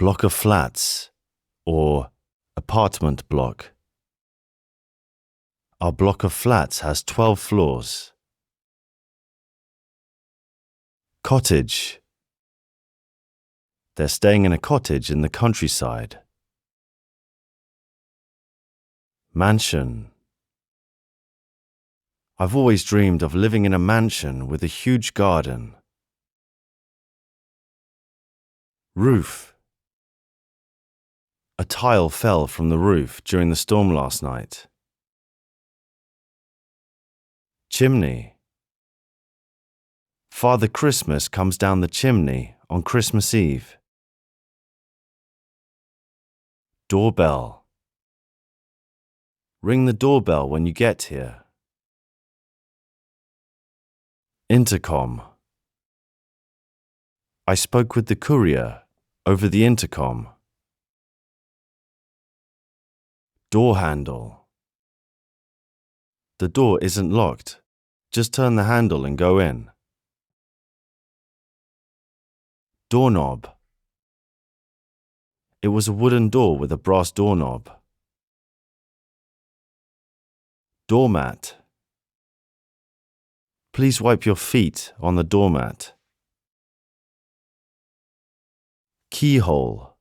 Block of flats or apartment block. Our block of flats has 12 floors. Cottage. They're staying in a cottage in the countryside. Mansion. I've always dreamed of living in a mansion with a huge garden. Roof. A tile fell from the roof during the storm last night. Chimney. Father Christmas comes down the chimney on Christmas Eve. Doorbell. Ring the doorbell when you get here. Intercom. I spoke with the courier over the intercom. Door handle. The door isn't locked. Just turn the handle and go in. Doorknob. It was a wooden door with a brass doorknob. Doormat. Please wipe your feet on the doormat. Keyhole.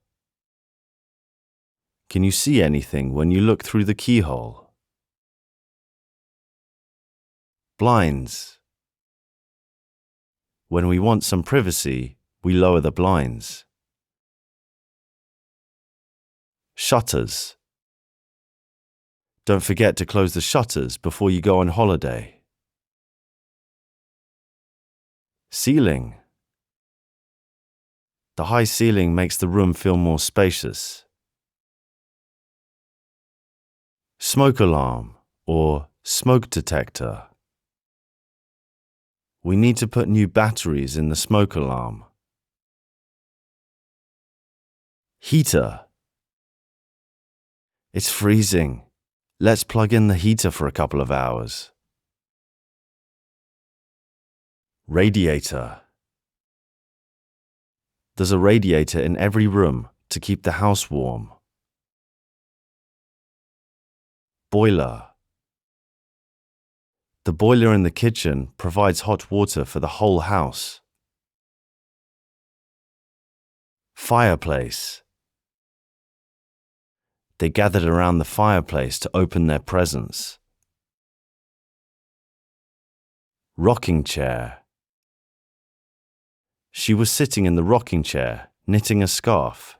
Can you see anything when you look through the keyhole? Blinds. When we want some privacy, we lower the blinds. Shutters. Don't forget to close the shutters before you go on holiday. Ceiling. The high ceiling makes the room feel more spacious. Smoke alarm or smoke detector. We need to put new batteries in the smoke alarm. Heater. It's freezing. Let's plug in the heater for a couple of hours. Radiator. There's a radiator in every room to keep the house warm. Boiler. The boiler in the kitchen provides hot water for the whole house. Fireplace. They gathered around the fireplace to open their presents. Rocking chair. She was sitting in the rocking chair, knitting a scarf.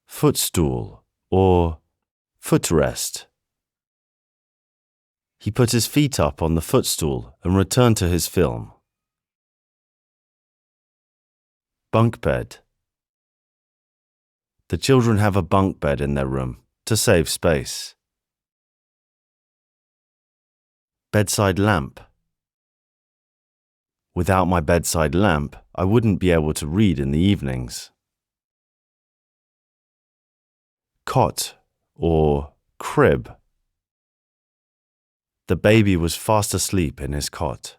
Footstool or footrest. He put his feet up on the footstool and returned to his film. Bunk bed. The children have a bunk bed in their room to save space. Bedside lamp. Without my bedside lamp, I wouldn't be able to read in the evenings. Cot or crib. The baby was fast asleep in his cot.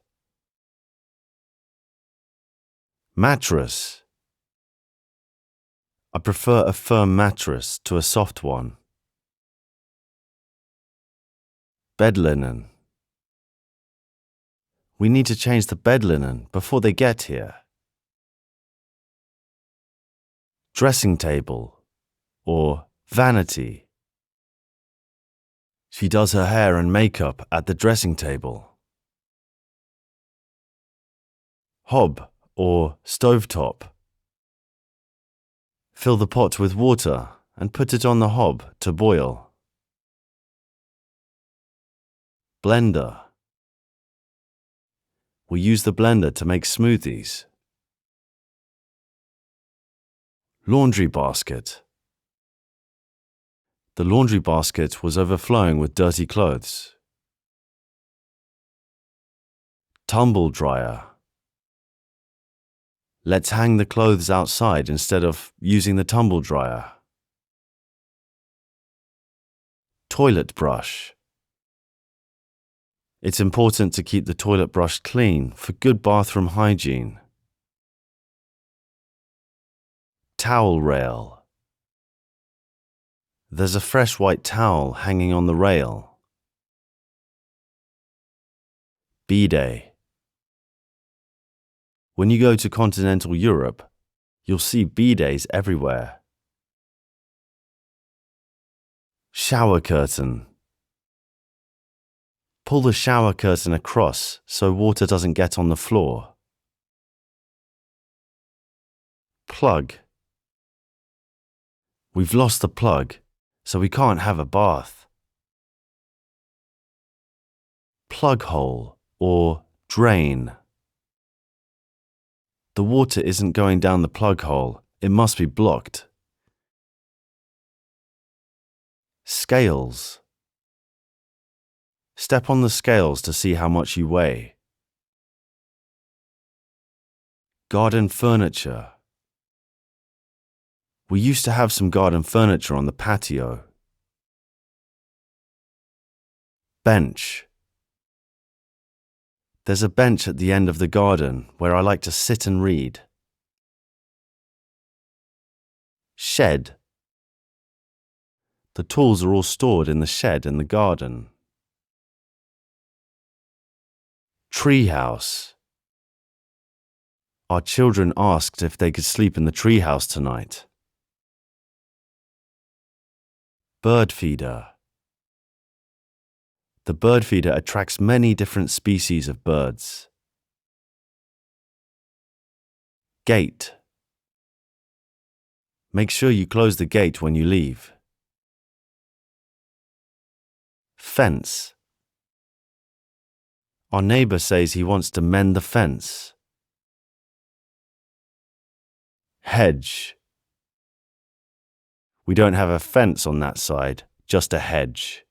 Mattress. I prefer a firm mattress to a soft one. Bed linen. We need to change the bed linen before they get here. Dressing table or vanity. She does her hair and makeup at the dressing table. Hob or stovetop. Fill the pot with water and put it on the hob to boil. Blender. We use the blender to make smoothies. Laundry basket. The laundry basket was overflowing with dirty clothes. Tumble dryer. Let's hang the clothes outside instead of using the tumble dryer. Toilet brush. It's important to keep the toilet brush clean for good bathroom hygiene. towel rail. There's a fresh white towel hanging on the rail. B-Day. When you go to continental Europe, you'll see B-Days everywhere. Shower curtain. Pull the shower curtain across so water doesn't get on the floor. Plug. We've lost the plug, so we can't have a bath. Plug hole or drain. The water isn't going down the plug hole, it must be blocked. Scales. Step on the scales to see how much you weigh. Garden furniture. We used to have some garden furniture on the patio. Bench. There's a bench at the end of the garden where I like to sit and read. Shed. The tools are all stored in the shed in the garden. Treehouse. Our children asked if they could sleep in the treehouse tonight. Bird feeder. The bird feeder attracts many different species of birds. Gate. Make sure you close the gate when you leave. Fence. Our neighbour says he wants to mend the fence. Hedge. We don't have a fence on that side, just a hedge.